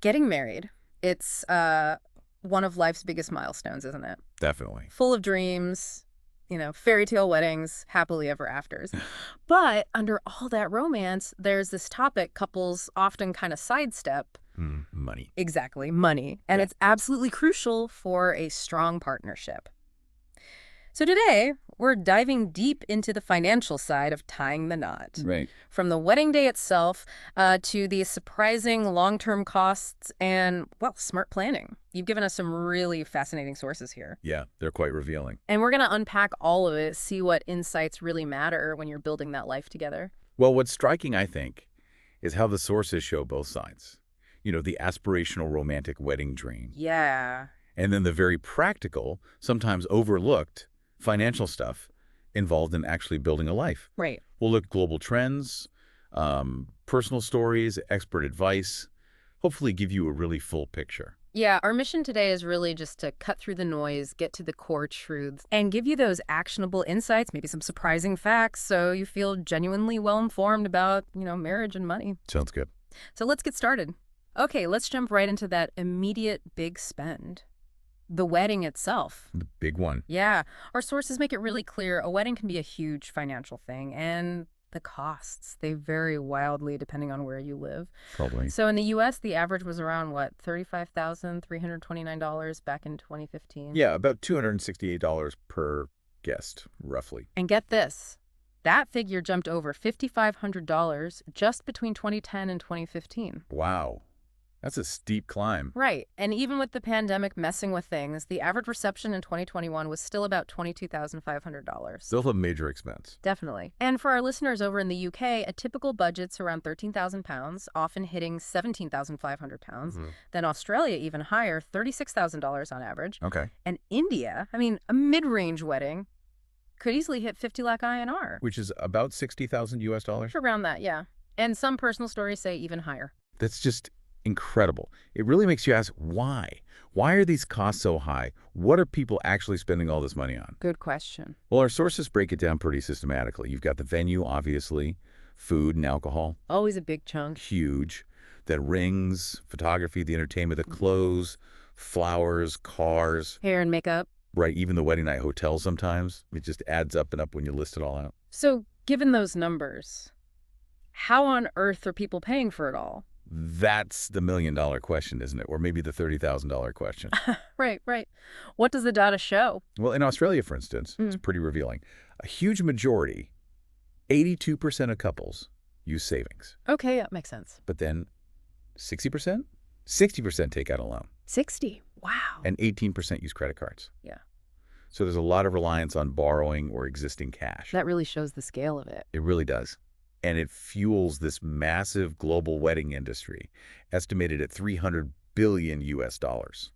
Getting married. It's one of life's biggest milestones, isn't it? Definitely. Full of dreams, fairy tale weddings, happily ever afters. But under all that romance, there's this topic couples often kind of sidestep. Money. Exactly, money. And Yeah. it's absolutely crucial for a strong partnership. So today, we're diving deep into the financial side of tying the knot. Right. From the wedding day itself to the surprising long-term costs and, well, smart planning. You've given us some really fascinating sources here. Yeah, they're quite revealing. And we're going to unpack all of it, see what insights really matter when you're building that life together. Well, what's striking, I think, is how the sources show both sides. The aspirational romantic wedding dream. Yeah. And then the very practical, sometimes overlooked, financial stuff involved in actually building a life. Right. We'll look at global trends, personal stories, expert advice, hopefully give you a really full picture. Yeah, our mission today is really just to cut through the noise, get to the core truths, and give you those actionable insights, maybe some surprising facts, so you feel genuinely well-informed about, marriage and money. Sounds good. So let's get started. Okay, let's jump right into that immediate big spend. The wedding itself. The big one. Yeah, our sources make it really clear a wedding can be a huge financial thing, and the costs, they vary wildly depending on where you live. Probably. So in the U.S., the average was around, $35,329 back in 2015? Yeah, about $268 per guest, roughly. And get this, that figure jumped over $5,500 just between 2010 and 2015. Wow. That's a steep climb. Right. And even with the pandemic messing with things, the average reception in 2021 was still about $22,500. Still a major expense. Definitely. And for our listeners over in the UK, a typical budget's around £13,000, often hitting £17,500. Then Australia, even higher, $36,000 on average. Okay. And India, a mid-range wedding, could easily hit 50 lakh INR. Which is about 60,000 US dollars? Around that, yeah. And some personal stories say even higher. That's just incredible. It really makes you ask, why? Why are these costs so high? What are people actually spending all this money on? Good question. Well, our sources break it down pretty systematically. You've got the venue, obviously, food and alcohol. Always a big chunk. Huge. Then rings, photography, the entertainment, the clothes, flowers, cars. Hair and makeup. Right, even the wedding night hotel sometimes. It just adds up and up when you list it all out. So, given those numbers, how on earth are people paying for it all? That's the million-dollar question, isn't it? Or maybe the $30,000 question. Right. What does the data show? Well, in Australia, for instance, it's pretty revealing. A huge majority, 82% of couples, use savings. Okay, that makes sense. But then 60%? 60% take out a loan. 60? Wow. And 18% use credit cards. Yeah. So there's a lot of reliance on borrowing or existing cash. That really shows the scale of it. It really does. And it fuels this massive global wedding industry, estimated at $300 billion US dollars.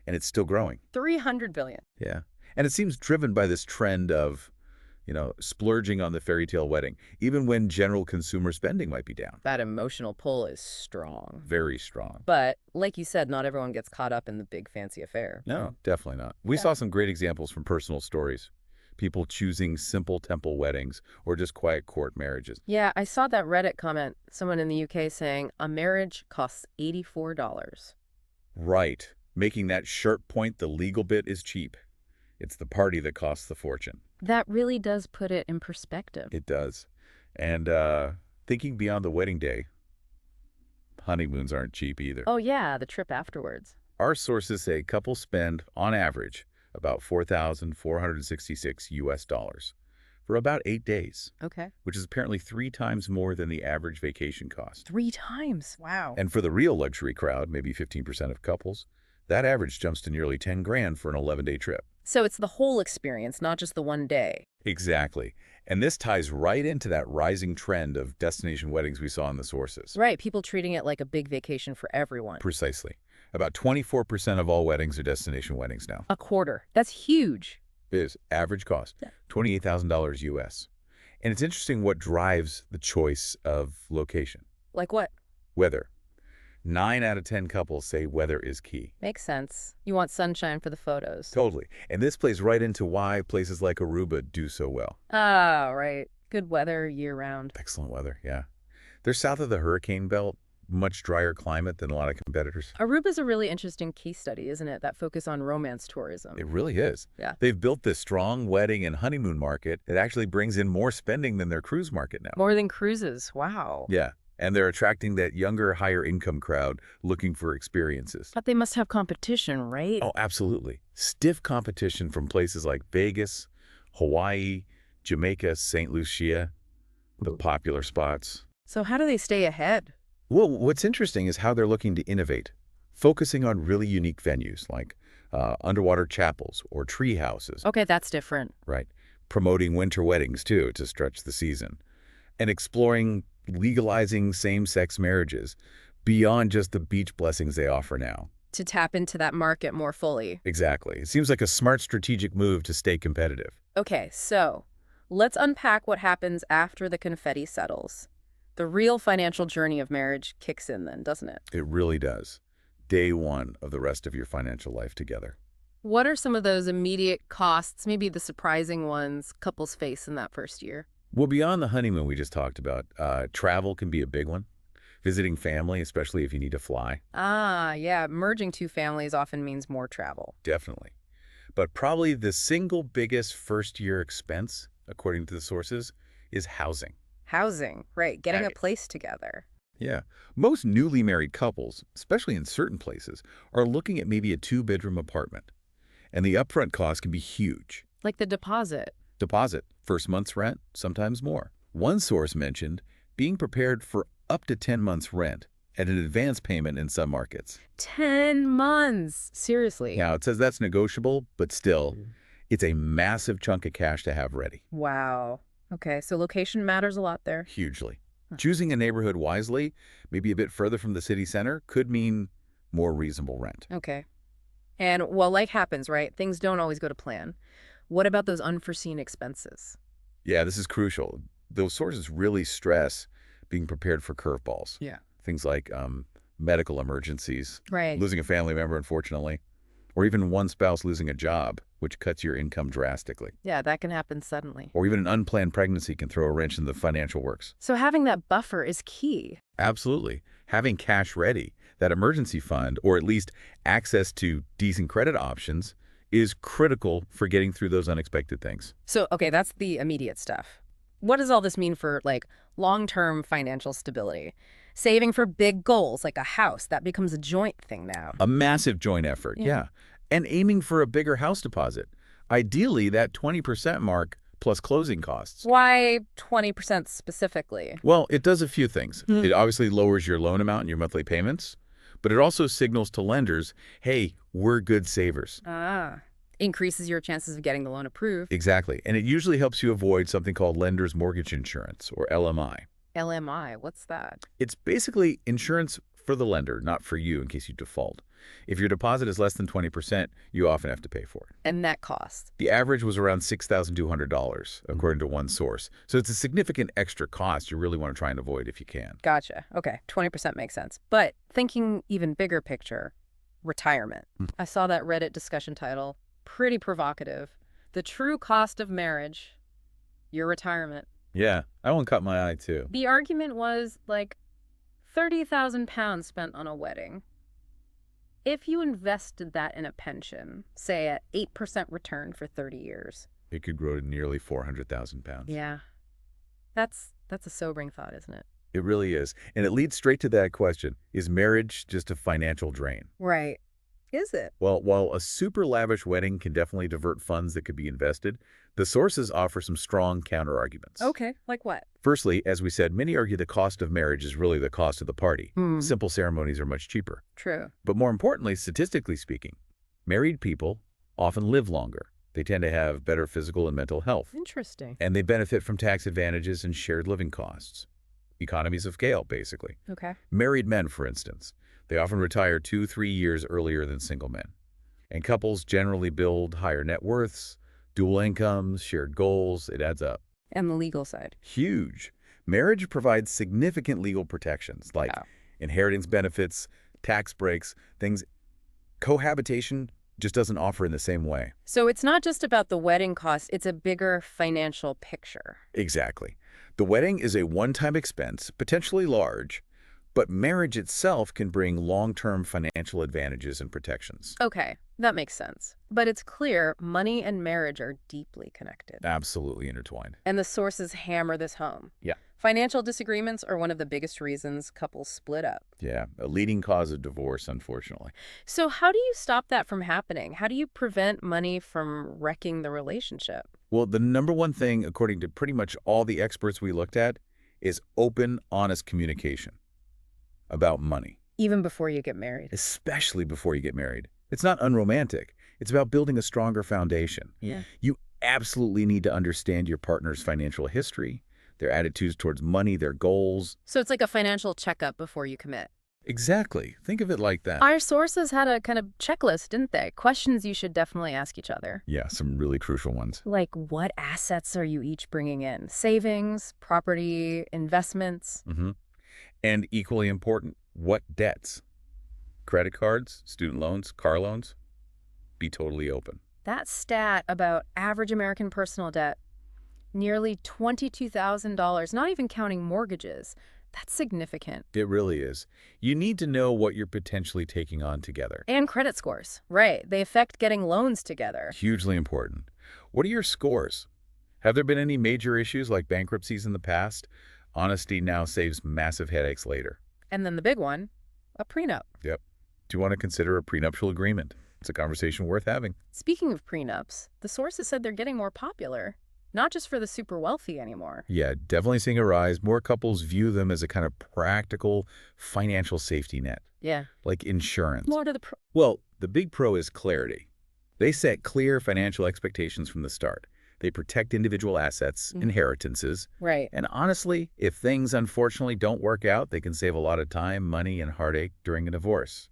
And it's still growing. 300 billion. Yeah. And it seems driven by this trend of, splurging on the fairy tale wedding, even when general consumer spending might be down. That emotional pull is strong. Very strong. But, like you said, not everyone gets caught up in the big fancy affair. No, definitely not. We saw some great examples from personal stories. People choosing simple temple weddings or just quiet court marriages. Yeah, I saw that Reddit comment, someone in the UK saying, a marriage costs $84. Right. Making that sharp point, the legal bit is cheap. It's the party that costs the fortune. That really does put it in perspective. It does. And thinking beyond the wedding day, honeymoons aren't cheap either. Oh yeah, the trip afterwards. Our sources say couples spend, on average, about $4,466 US dollars for about 8 days. Okay. Which is apparently 3 times more than the average vacation cost. 3 times? Wow. And for the real luxury crowd, maybe 15% of couples, that average jumps to nearly 10 grand for an 11-day trip. So it's the whole experience, not just the one day. Exactly. And this ties right into that rising trend of destination weddings we saw in the sources. Right, people treating it like a big vacation for everyone. Precisely. About 24% of all weddings are destination weddings now. A quarter. That's huge. It is. Average cost, $28,000 US. And it's interesting what drives the choice of location. Like what? Weather. 9 out of 10 couples say weather is key. Makes sense. You want sunshine for the photos. Totally. And this plays right into why places like Aruba do so well. Ah, right. Good weather year-round. Excellent weather, yeah. They're south of the hurricane belt, much drier climate than a lot of competitors. Aruba's a really interesting case study, isn't it? That focus on romance tourism. It really is. Yeah. They've built this strong wedding and honeymoon market that actually brings in more spending than their cruise market now. More than cruises. Wow. Yeah. And they're attracting that younger, higher income crowd looking for experiences. But they must have competition, right? Oh, absolutely. Stiff competition from places like Vegas, Hawaii, Jamaica, St. Lucia, the popular spots. So how do they stay ahead? Well, what's interesting is how they're looking to innovate, focusing on really unique venues like underwater chapels or tree houses, Okay, that's different. right? Promoting winter weddings, too, to stretch the season, and exploring legalizing same-sex marriages beyond just the beach blessings they offer now. To tap into that market more fully. Exactly. It seems like a smart strategic move to stay competitive. Okay, so let's unpack what happens after the confetti settles. The real financial journey of marriage kicks in then, doesn't it? It really does. Day one of the rest of your financial life together. What are some of those immediate costs, maybe the surprising ones, couples face in that first year? Well, beyond the honeymoon we just talked about, travel can be a big one. Visiting family, especially if you need to fly, Ah, yeah, merging two families often means more travel. definitely. But probably the single biggest first-year expense, according to the sources, is housing. Housing, right, getting a Right. place together. Yeah. Most newly married couples, especially in certain places, are looking at maybe a two-bedroom apartment. And the upfront cost can be huge. Like the deposit. Deposit, first month's rent, sometimes more. One source mentioned being prepared for up to 10 months' rent and an advance payment in some markets. 10 months. Seriously. Now, it says that's negotiable, but still, it's a massive chunk of cash to have ready. Wow. Okay, so location matters a lot there. Hugely. Choosing a neighborhood wisely, maybe a bit further from the city center, could mean more reasonable rent. Okay. And well, like happens, right? Things don't always go to plan. What about those unforeseen expenses? Yeah, this is crucial. Those sources really stress being prepared for curveballs. Yeah. Things like medical emergencies, Right. losing a family member, unfortunately, or even one spouse losing a job, which cuts your income drastically. Yeah, that can happen suddenly. Or even an unplanned pregnancy can throw a wrench in the financial works. So having that buffer is key. Absolutely. Having cash ready, that emergency fund, or at least access to decent credit options, is critical for getting through those unexpected things. So, okay, that's the immediate stuff. What does all this mean for, like, long-term financial stability? Saving for big goals, like a house, that becomes a joint thing now. A massive joint effort, yeah. And aiming for a bigger house deposit. Ideally, that 20% mark plus closing costs. Why 20% specifically? Well, it does a few things. It obviously lowers your loan amount and your monthly payments, but it also signals to lenders, hey, we're good savers. Ah, increases your chances of getting the loan approved. Exactly. And it usually helps you avoid something called lender's mortgage insurance, or LMI. LMI, what's that? It's basically insurance for the lender, not for you in case you default. If your deposit is less than 20%, you often have to pay for it. And net cost. The average was around $6,200, according to one source. So it's a significant extra cost you really want to try and avoid if you can. Gotcha. Okay, 20% makes sense. But thinking even bigger picture, retirement. I saw that Reddit discussion title, pretty provocative. The true cost of marriage, your retirement. Yeah, that one caught my eye too. The argument was like 30,000 pounds spent on a wedding. If you invested that in a pension, say at 8% return for 30 years. It could grow to nearly 400,000 pounds. Yeah. That's a sobering thought, isn't it? It really is. And it leads straight to that question. Is marriage just a financial drain? Right. Is it? Well, while a super lavish wedding can definitely divert funds that could be invested, the sources offer some strong counterarguments. Okay, like what? Firstly, as we said, many argue the cost of marriage is really the cost of the party. Simple ceremonies are much cheaper. True. But more importantly, statistically speaking, married people often live longer. They tend to have better physical and mental health. Interesting. And they benefit from tax advantages and shared living costs. Economies of scale, basically. Okay. Married men, for instance, they often retire 2-3 years earlier than single men. And couples generally build higher net worths, dual incomes, shared goals. It adds up. And the legal side. Huge. Marriage provides significant legal protections like inheritance benefits, tax breaks, things cohabitation just doesn't offer in the same way. So it's not just about the wedding cost, it's a bigger financial picture. Exactly. The wedding is a one-time expense, potentially large, But marriage itself can bring long-term financial advantages and protections. Okay, that makes sense. But it's clear money and marriage are deeply connected. Absolutely intertwined. And the sources hammer this home. Yeah. Financial disagreements are one of the biggest reasons couples split up. Yeah, a leading cause of divorce, unfortunately. So how do you stop that from happening? How do you prevent money from wrecking the relationship? Well, the number one thing, according to pretty much all the experts we looked at, is open, honest communication about money, Even before you get married. especially before you get married. It's not unromantic. It's about building a stronger foundation. Yeah. You absolutely need to understand your partner's financial history, their attitudes towards money, their goals. So it's like a financial checkup before you commit. Exactly. Think of it like that. Our sources had a kind of checklist, didn't they? Questions you should definitely ask each other. Yeah, some really crucial ones. Like, what assets are you each bringing in? Savings, property, investments? And equally important, what debts? Credit cards, student loans, car loans? Be totally open. That stat about average American personal debt, nearly $22,000, not even counting mortgages. That's significant. It really is. You need to know what you're potentially taking on together. And credit scores. Right. They affect getting loans together. Hugely important. What are your scores? Have there been any major issues like bankruptcies in the past? Honesty now saves massive headaches later. And then the big one, a prenup. Yep. Do you want to consider a prenuptial agreement? It's a conversation worth having. Speaking of prenups, the sources said they're getting more popular. Not just for the super wealthy anymore. Yeah, definitely seeing a rise. More couples view them as a kind of practical financial safety net, Yeah. like insurance. More to the pro. Well, the big pro is clarity. They set clear financial expectations from the start. They protect individual assets, inheritances. Right. And honestly, if things unfortunately don't work out, they can save a lot of time, money, and heartache during a divorce.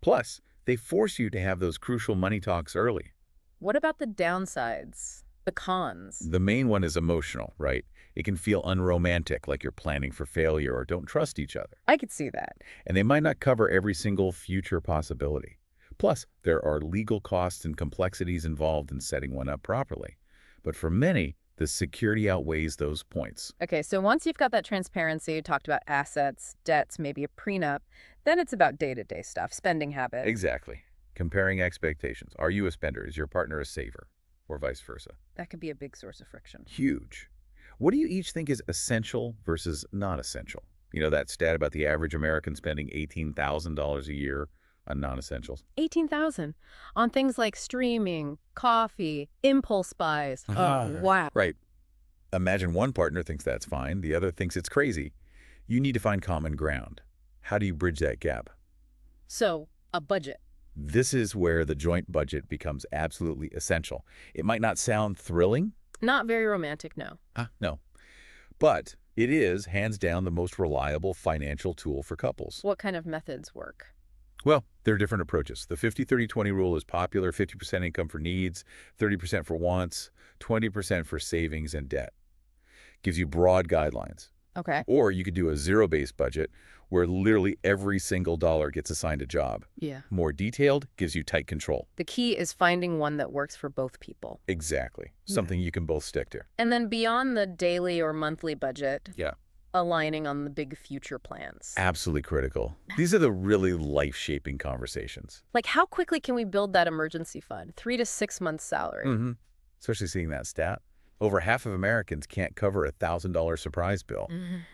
Plus, they force you to have those crucial money talks early. What about the downsides? The cons? The main one is emotional, right? It can feel unromantic, like you're planning for failure or don't trust each other. I could see that. And they might not cover every single future possibility. Plus, there are legal costs and complexities involved in setting one up properly. But for many, the security outweighs those points. Okay, so once you've got that transparency, talked about assets, debts, maybe a prenup, then it's about day-to-day stuff, spending habits. Exactly. Comparing expectations. Are you a spender? Is your partner a saver? Or vice versa. That could be a big source of friction. Huge. What do you each think is essential versus not essential? You know, that stat about the average American spending $18,000 a year on non-essentials. 18,000 on things like streaming, coffee, impulse buys. Oh, wow. Right. Imagine one partner thinks that's fine, the other thinks it's crazy. You need to find common ground. How do you bridge that gap? So, a budget. This is where the joint budget becomes absolutely essential. It might not sound thrilling. Not very romantic, no. No. But it is, hands down, the most reliable financial tool for couples. What kind of methods work? Well, there are different approaches. The 50-30-20 rule is popular: 50% income for needs, 30% for wants, 20% for savings and debt. Gives you broad guidelines. Okay. Or you could do a zero-based budget where literally every single dollar gets assigned a job. Yeah. More detailed, gives you tight control. The key is finding one that works for both people. Exactly. Something you can both stick to. And then beyond the daily or monthly budget, Yeah. aligning on the big future plans. Absolutely critical. These are the really life-shaping conversations. Like, how quickly can we build that emergency fund? 3 to 6 months salary. Especially seeing that stat. Over half of Americans can't cover a $1,000 surprise bill.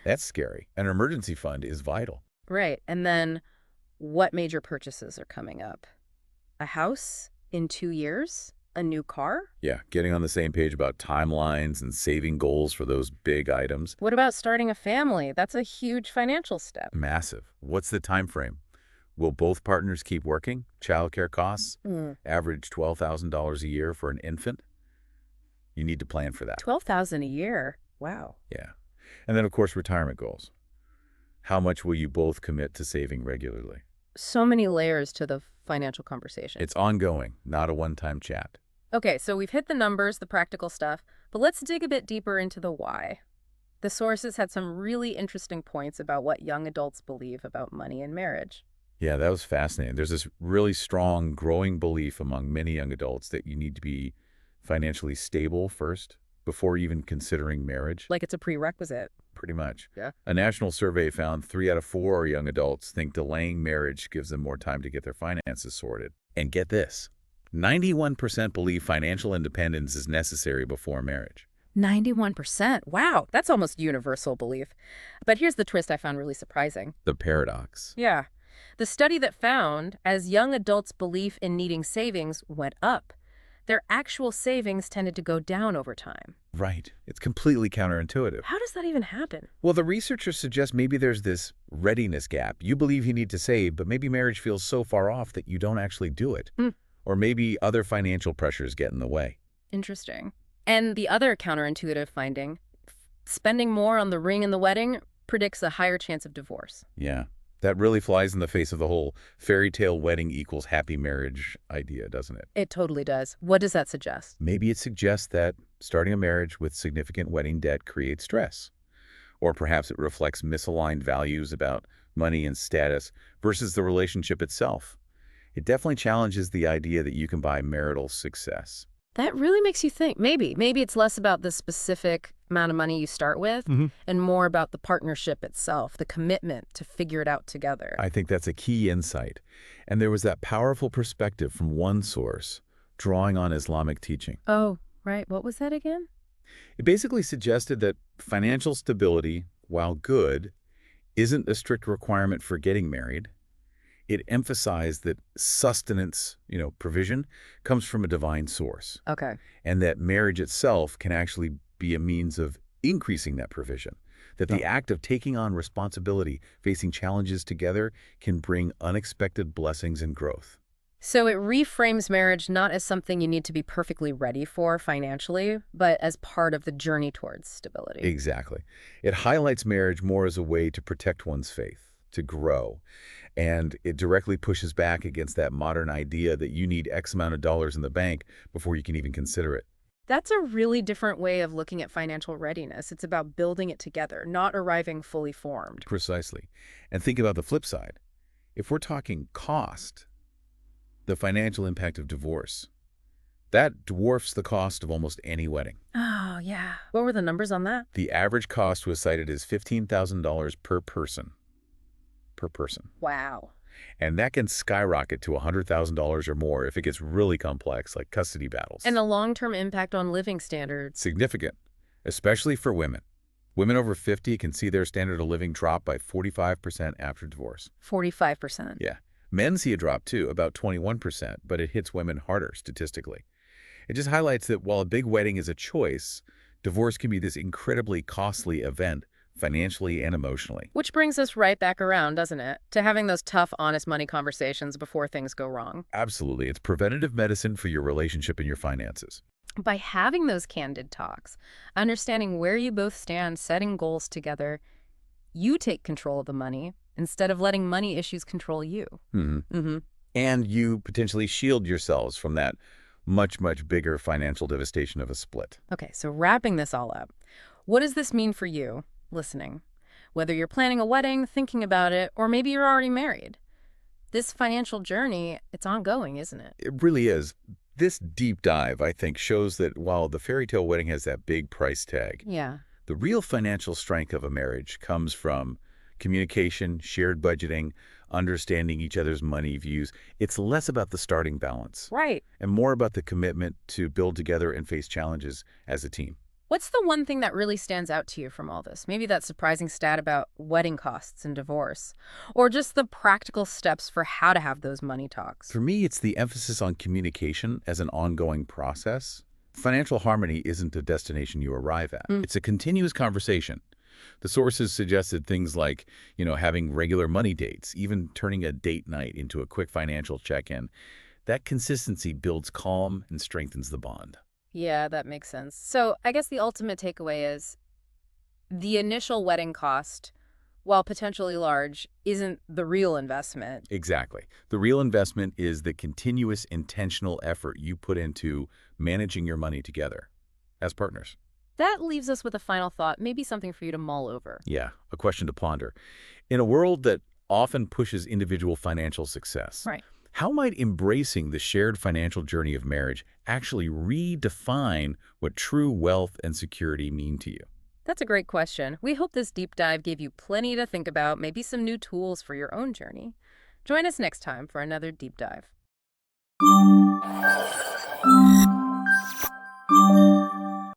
That's scary. An emergency fund is vital. Right. And then what major purchases are coming up? A house in 2 years? A new car? Yeah, getting on the same page about timelines and saving goals for those big items. What about starting a family? That's a huge financial step. Massive. What's the time frame? Will both partners keep working? Childcare costs? Average $12,000 a year for an infant? You need to plan for that. $12,000 a year. Wow. Yeah. And then, of course, retirement goals. How much will you both commit to saving regularly? So many layers to the financial conversation. It's ongoing, not a one-time chat. Okay, so we've hit the numbers, the practical stuff, but let's dig a bit deeper into the why. The sources had some really interesting points about what young adults believe about money and marriage. Yeah, that was fascinating. There's this really strong, growing belief among many young adults that you need to be financially stable first before even considering marriage. Like it's a prerequisite. Pretty much. Yeah. A national survey found 3 out of 4 young adults think delaying marriage gives them more time to get their finances sorted. And get this, 91% believe financial independence is necessary before marriage. 91%. Wow, that's almost universal belief. But here's the twist I found really surprising. The paradox. Yeah. The study that found as young adults' belief in needing savings went up, their actual savings tended to go down over time. Right. It's completely counterintuitive. How does that even happen? Well, the researchers suggest maybe there's this readiness gap. You believe you need to save, but maybe marriage feels so far off that you don't actually do it. Or maybe other financial pressures get in the way. Interesting. And the other counterintuitive finding, spending more on the ring and the wedding predicts a higher chance of divorce. Yeah. That really flies in the face of the whole fairy tale wedding equals happy marriage idea, doesn't it? It totally does. What does that suggest? Maybe it suggests that starting a marriage with significant wedding debt creates stress. Or perhaps it reflects misaligned values about money and status versus the relationship itself. It definitely challenges the idea that you can buy marital success. That really makes you think. Maybe it's less about the specific amount of money you start with and more about the partnership itself, the commitment to figure it out together. I think that's a key insight. And there was that powerful perspective from one source, drawing on Islamic teaching. Oh, right. What was that again? It basically suggested that financial stability, while good, isn't a strict requirement for getting married. It emphasized that sustenance, provision, comes from a divine source. Okay. And that marriage itself can actually be a means of increasing that provision. That the act of taking on responsibility, facing challenges together, can bring unexpected blessings and growth. So it reframes marriage not as something you need to be perfectly ready for financially, but as part of the journey towards stability. Exactly. It highlights marriage more as a way to protect one's faith, to grow. And it directly pushes back against that modern idea that you need X amount of dollars in the bank before you can even consider it. That's a really different way of looking at financial readiness. It's about building it together, not arriving fully formed. Precisely. And think about the flip side. If we're talking cost, the financial impact of divorce, that dwarfs the cost of almost any wedding. Oh, yeah. What were the numbers on that? The average cost was cited as $15,000 per person. Wow. And that can skyrocket to $100,000 or more if it gets really complex, like custody battles. And the long-term impact on living standards. Significant, especially for women. Women over 50 can see their standard of living drop by 45% after divorce. 45%. Yeah. Men see a drop too, about 21%, but it hits women harder statistically. It just highlights that while a big wedding is a choice, divorce can be this incredibly costly event, financially and emotionally. Which brings us right back around, doesn't it? To having those tough, honest money conversations before things go wrong. Absolutely. It's preventative medicine for your relationship and your finances. By having those candid talks, understanding where you both stand, setting goals together, you take control of the money instead of letting money issues control you. And you potentially shield yourselves from that much, much bigger financial devastation of a split. Okay, so wrapping this all up, what does this mean for you listening? Whether you're planning a wedding, thinking about it, or maybe you're already married. This financial journey, it's ongoing, isn't it? It really is. This deep dive, I think, shows that while the fairy tale wedding has that big price tag, Yeah. the real financial strength of a marriage comes from communication, shared budgeting, understanding each other's money views. It's less about the starting balance Right. and more about the commitment to build together and face challenges as a team. What's the one thing that really stands out to you from all this? Maybe that surprising stat about wedding costs and divorce, or just the practical steps for how to have those money talks. For me, it's the emphasis on communication as an ongoing process. Financial harmony isn't a destination you arrive at. It's a continuous conversation. The sources suggested things like, having regular money dates, even turning a date night into a quick financial check-in. That consistency builds calm and strengthens the bond. Yeah, that makes sense. So I guess the ultimate takeaway is the initial wedding cost, while potentially large, isn't the real investment. Exactly. The real investment is the continuous intentional effort you put into managing your money together as partners. That leaves us with a final thought, maybe something for you to mull over. Yeah, a question to ponder. In a world that often pushes individual financial success, Right. How might embracing the shared financial journey of marriage actually redefine what true wealth and security mean to you? That's a great question. We hope this deep dive gave you plenty to think about, maybe some new tools for your own journey. Join us next time for another deep dive.